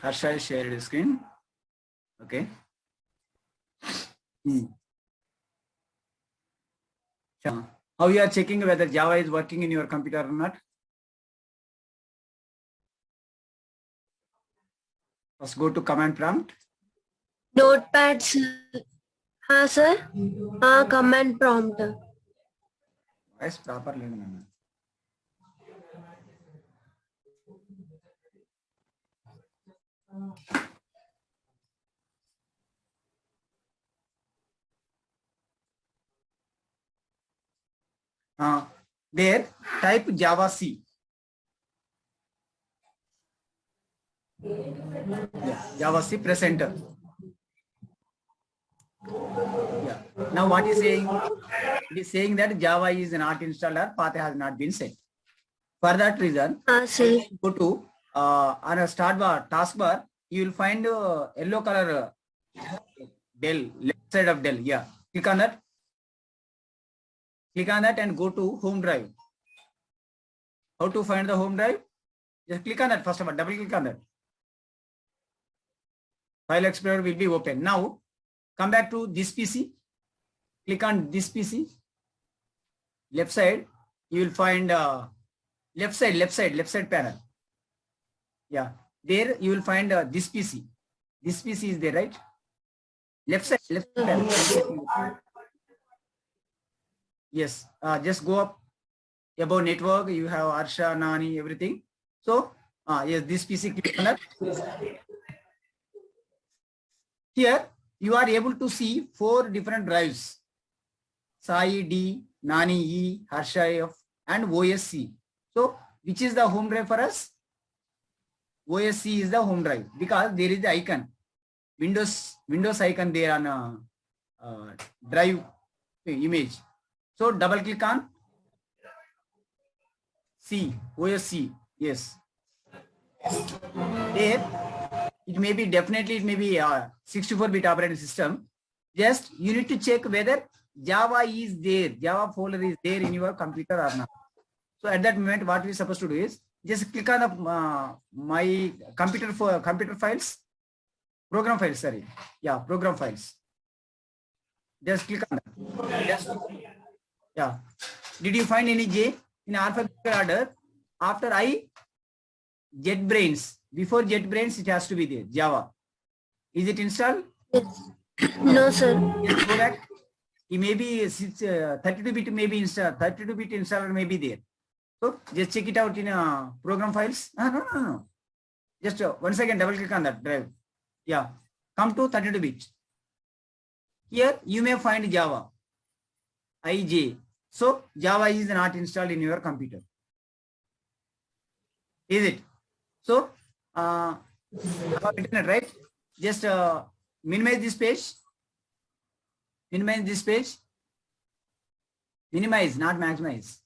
Harsha is shared his screen. Okay. How you are checking whether Java is working in your computer or not? First go to command prompt. Notepad, sir. Command prompt. Yes, properly. There, type Java C. Yeah, Java C, press enter. Yeah. Now what is saying? It is saying that Java is not installed or path has not been set. For that reason, go to on a start bar, taskbar, you will find yellow color Dell, left side of Dell. Yeah. Click on that. Click on that and go to home drive. How to find the home drive? Just click on that first of all, double click on that. File Explorer will be open. Now, come back to this PC. Click on this PC. Left side, you will find left side panel. Yeah, there you will find this PC. This PC is there, right? Left side panel. Yes, just go up above network. You have Harsha, Nani, everything. So, yes, this PC, click on that. Here, you are able to see 4 different drives. Sai D, Nani E, Harsha F, and OSC. So, which is the home drive for us? OSC is the home drive because there is the icon, Windows icon there on drive image. So, double click on C, OSC. Yes. There, it may be definitely it may be 64-bit operating system. Just you need to check whether Java is there, Java folder is there in your computer or not. So at that moment, what we are supposed to do is just click on the my computer files, program files. Sorry, yeah, program files. Just click on that. Just, yeah. Did you find any J in alphabetical order? After I, JetBrains. Before JetBrains, it has to be there. Java. Is it installed? Yes. No, sir. Just go back. It may be 32-bit may be installed. 32-bit installer may be there. So just check it out in program files. No. Just once again double click on that drive. Yeah. Come to 32-bit. Here you may find Java. IJ. So Java is not installed in your computer. Is it? So internet, right? Just minimize this page. Minimize this page. Minimize, not maximize.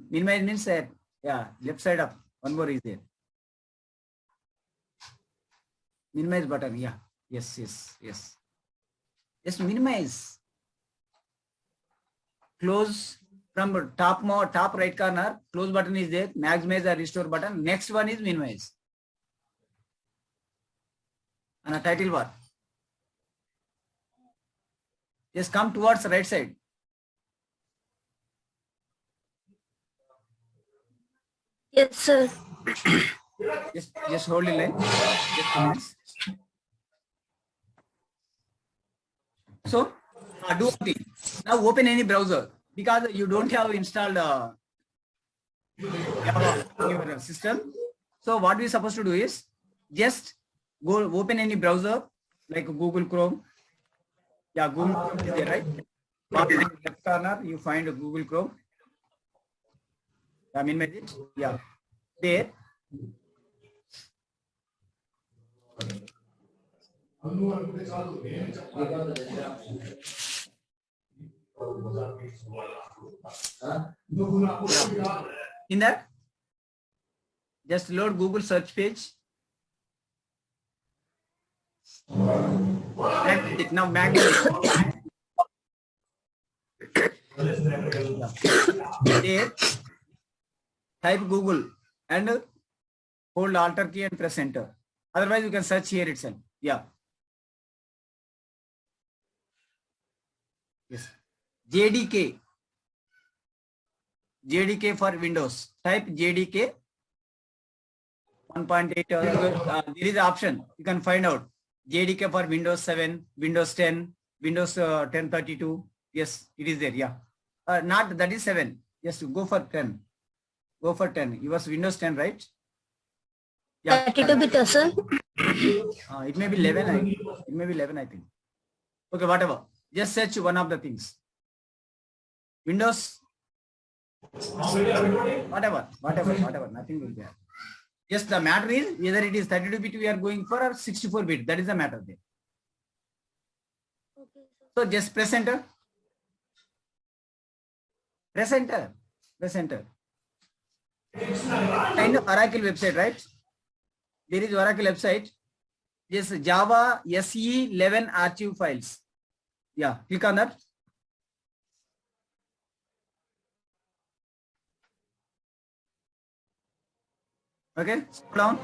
Minimize means that, yeah, left side up. One more is there. Minimize button, yeah. Yes. Just minimize. Close from top right corner. Close button is there. Maximize or restore button. Next one is minimize. And a title bar. Just come towards the right side. Yes, sir. Just hold the line. Just 2 minutes. So do one thing. Now open any browser because you don't have installed Java in your system. So what we're supposed to do is just go open any browser like Google Chrome. Yeah, Google Chrome is there, right? Bottom left corner, you find Google Chrome. I mean, it. Yeah, there. In that, just load Google search page. Now magnet. There, type Google and hold Alt key and press enter. Otherwise, you can search here itself. Yeah. Yes. JDK. JDK for Windows. Type JDK 1.8. There is an option. You can find out. JDK for Windows 7, Windows 10, Windows 1032. Yes, it is there. Yeah. Not that is 7. Yes, go for 10. Go for 10. It was Windows 10, right? Yeah. 32-bit, sir. It may be 11. It may be 11, I think. Okay, whatever. Just search one of the things. Windows. Whatever. Nothing will be there. Just the matter is whether it is 32-bit we are going for or 64-bit. That is the matter there. Okay, sir. So just press enter. Press enter. Press enter. Find Oracle website, right? There is Oracle website. Just Java SE11 archive files. Yeah, click on that. Okay, scroll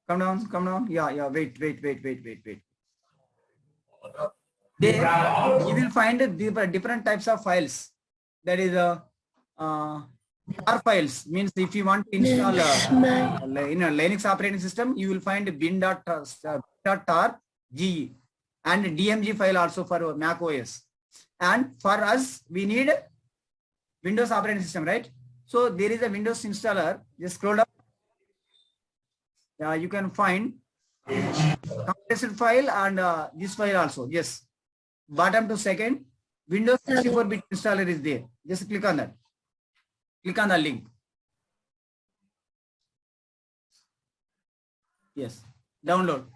down. Come down. Yeah. Wait. There you will find different types of files. That is tar files. Means if you want to install in a Linux operating system, you will find bin.tar ge and DMG file also for Mac OS. And for us, we need Windows operating system, right? So there is a Windows installer. Just scroll down. You can find compressed file and this file also. Yes. Bottom to second, Windows 64-bit installer is there. Just click on that. Click on the link. Yes. Download.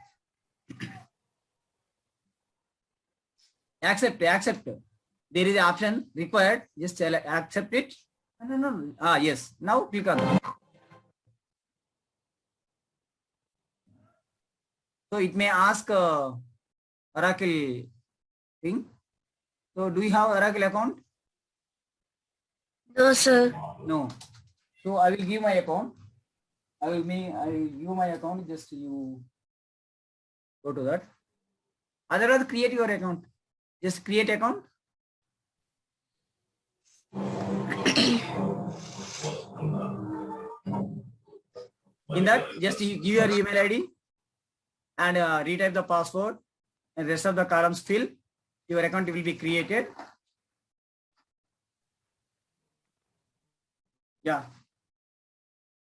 Accept. There is an option required. Just accept it. No. Yes. Now click on that. So it may ask Oracle thing. So do you have Oracle account? No, sir. No. So I will give my account. I will give my account. Just you go to that. Otherwise, create your account. Just create account. In that, just you give your email ID and retype the password, and rest of the columns fill. Your account will be created. Yeah.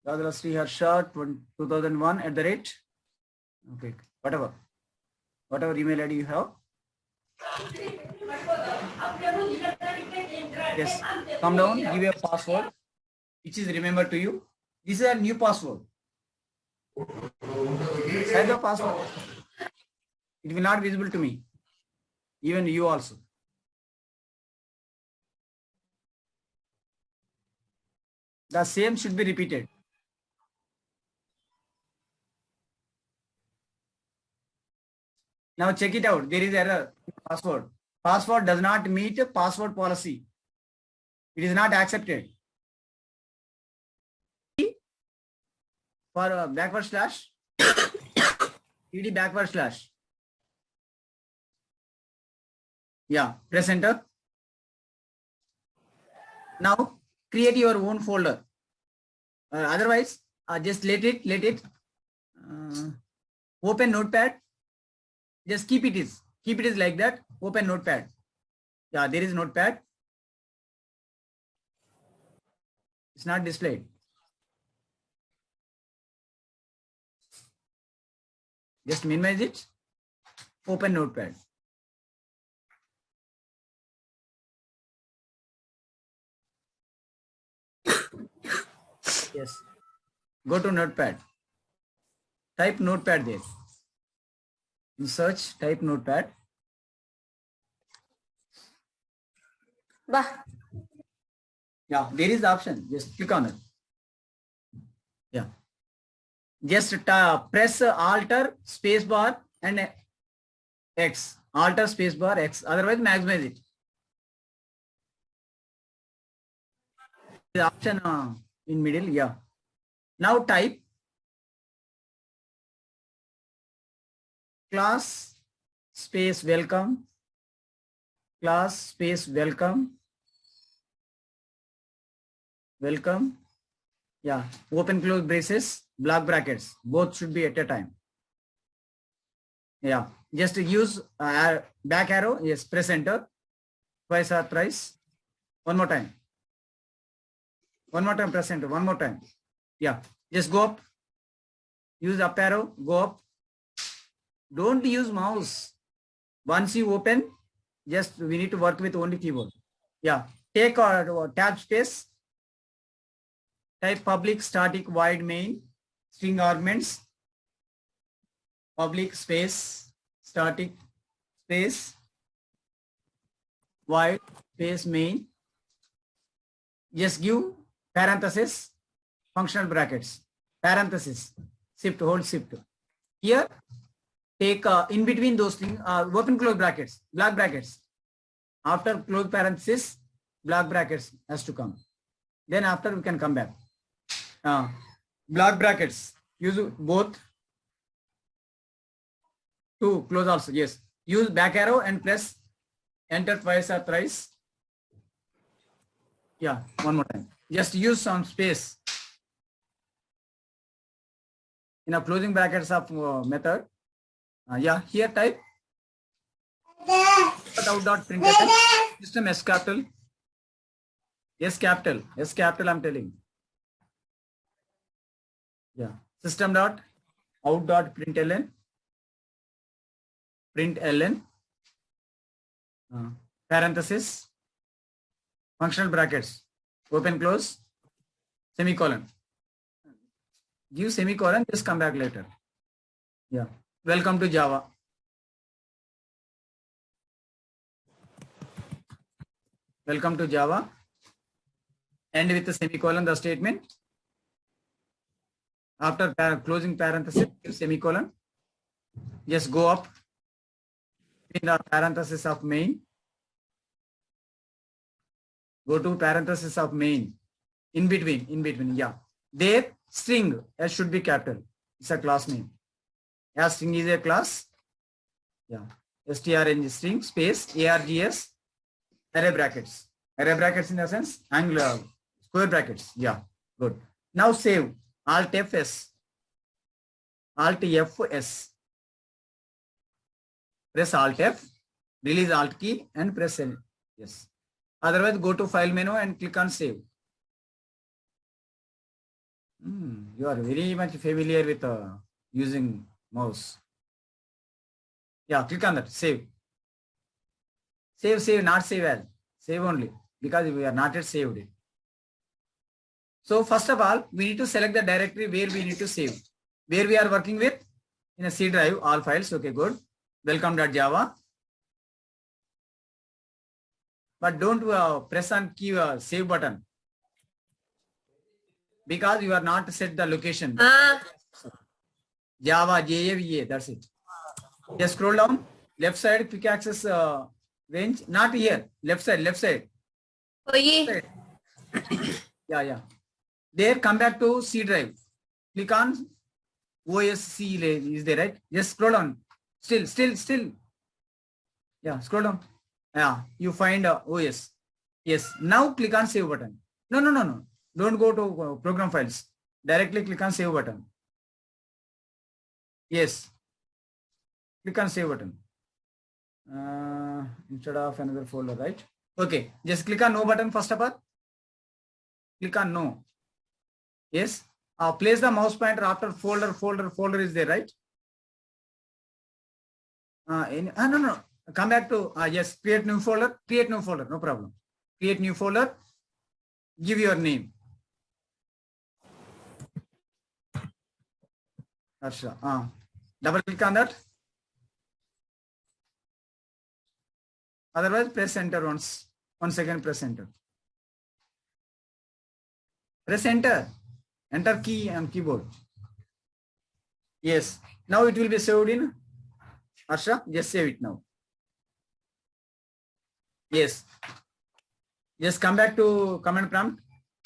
Radha Sri Harsha 2001 @ Okay. Whatever email ID you have. Yes. Come down. Give a password, which is remembered to you. This is a new password. Type the password. It will not visible to me. Even you also. The same should be repeated. Now check it out. There is error. Password. Password does not meet password policy. It is not accepted. For backward slash. ed backward slash. Yeah. Press enter. Now create your own folder. Otherwise, just let it. Open Notepad. Just keep it is like that. Open Notepad. Yeah, there is Notepad. It's not displayed. Just minimize it. Open Notepad. Yes. Go to Notepad. Type Notepad there. In search, type Notepad. Bah. Yeah, there is the option. Just click on it. Yeah. Just press Alter spacebar and X. Alter spacebar X. Otherwise, maximize it. The option in middle, yeah. Now type class space welcome, class space welcome, welcome, yeah, open close braces, block brackets, both should be at a time. Yeah, just use back arrow, yes, press enter, twice or thrice, one more time. One more time, press enter, one more time. Yeah, just go up, use up arrow, go up. Don't use mouse. Once you open, just we need to work with only keyboard. Yeah, take our tab space, type public static void main, string arguments, public space, static space, void space main. Just give parenthesis, functional brackets, parenthesis, shift, hold shift. Here, take in between those things, open close brackets, block brackets. After close parenthesis, block brackets has to come. Then after we can come back. Block brackets, use both. To close also, yes. Use back arrow and press enter twice or thrice. Yeah, one more time. Just use some space. In a closing brackets of method. Yeah, here type out.println system S capital. S capital. S capital I'm telling. Yeah. System dot out dot println. Println. Parenthesis. Functional brackets. Open close. Semicolon. Give semicolon, just come back later. Yeah. Welcome to Java. Welcome to Java. End with the semicolon, the statement. After closing parenthesis, semicolon. Just go up in the parenthesis of main. Go to parenthesis of main. In between, yeah. There, string, S should be capital. It's a class name. As string is a class. Yeah. strng string space args array brackets. Array brackets in the sense angular square brackets. Yeah. Good. Now save. Alt Fs. Alt Fs. Press Alt F. Release Alt key and press L. Yes. Otherwise, go to file menu and click on save. You are very much familiar with using mouse. Yeah, click on that. Save. Save, not save as. Save only. Because we are not yet saved it. So first of all, we need to select the directory where we need to save. Where we are working with? In a C drive, all files. Okay, good. Welcome.java. But don't press on key save button. Because you are not set the location. Java, JAVA, that's it. Just scroll down, left side, quick access range, not here, left side. Oh, yeah. Yeah. There, come back to C drive. Click on OSC is there, right? Just scroll down. Still. Yeah, scroll down. Yeah, you find OS. Yes, now click on save button. No. Don't go to program files. Directly click on save button. Yes. Click on save button. Instead of another folder, right? Okay. Just click on no button first of all. Click on no. Yes. Place the mouse pointer after folder is there, right? No. Come back to yes. Create new folder. No problem. Create new folder. Give your name. Harsha. Double click on that. Otherwise, press enter once. 1 second, press enter. Press enter. Enter key on keyboard. Yes. Now it will be saved in Harsha. Just save it now. Yes. Just come back to command prompt.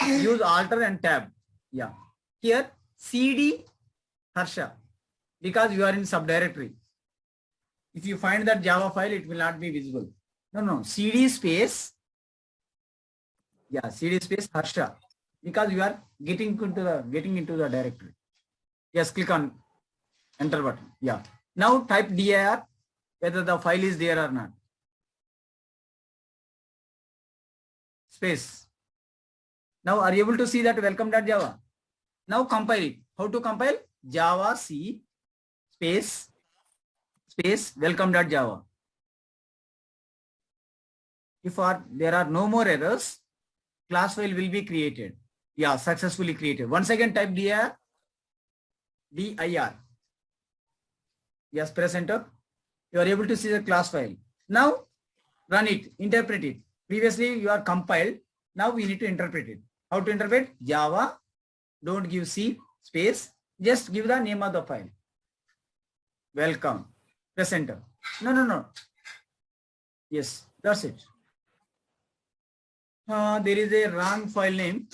use alter and tab. Yeah. Here cd Harsha, because you are in subdirectory. If you find that Java file, it will not be visible. No, cd space. Yeah, cd space Harsha, because you are getting into the directory. Yes, click on enter button. Yeah. Now type dir whether the file is there or not. Space. Now are you able to see that welcome.java? Now compile it. How to compile? Java C space welcome.java. If there are no more errors, class file will be created. Yeah, successfully created. Once again type dir. Yes, press enter. You are able to see the class file. Now run it, interpret it. Previously you are compiled. Now we need to interpret it. How to interpret? Java, don't give C space, just give the name of the file. Welcome. Press enter. No. Yes, that's it. There is a wrong file name.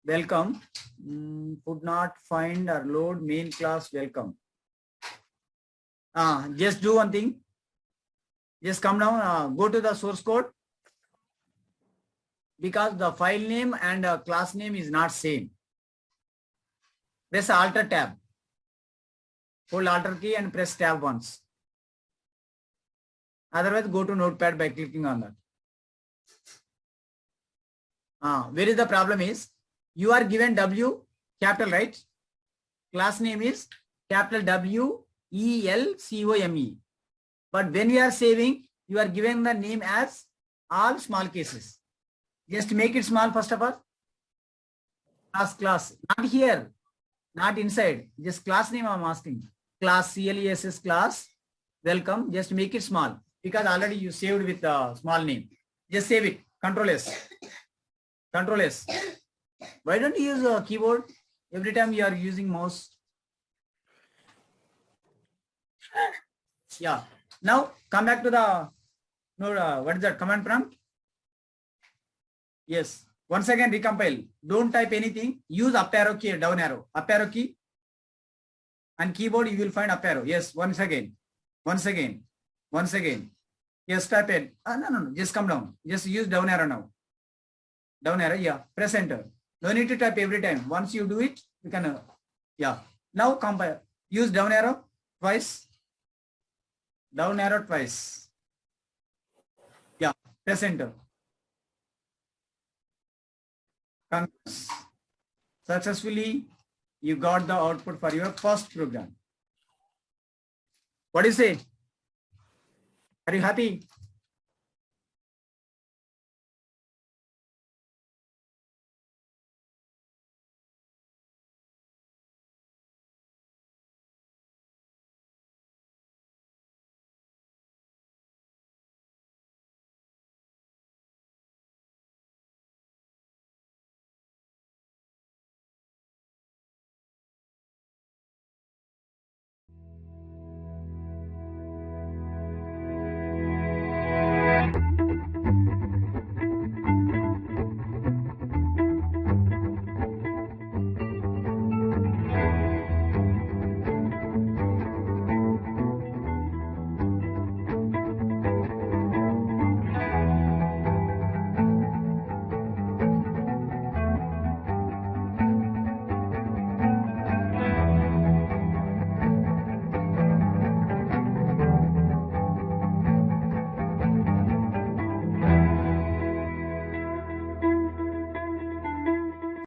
Welcome. Could not find or load main class welcome. Just do one thing. Just come down, go to the source code, because the file name and class name is not same. Press Alt tab. Hold Alt key and press tab once. Otherwise, go to Notepad by clicking on that. Where is the problem is? You are given W capital, right? Class name is capital WELCOME. But when you are saving, you are giving the name as all small cases. Just make it small first of all. Class. Not here. Not inside. Just class name I'm asking. Class CLESS class. Welcome. Just make it small. Because already you saved with the small name. Just save it. Control S. Control S. Why don't you use a keyboard every time you are using mouse? Yeah. Now come back to the what is that command prompt? Yes. Once again recompile. Don't type anything. Use up arrow key, down arrow, up arrow key, and keyboard you will find up arrow. Yes. Once again. Yes. Type it. No. Just come down. Just use down arrow now. Down arrow. Yeah. Press enter. No need to type every time. Once you do it, you can. Yeah. Now compile. Use down arrow twice. Down arrow twice. Yeah. Press enter. Successfully, you got the output for your first program. What do you say? Are you happy?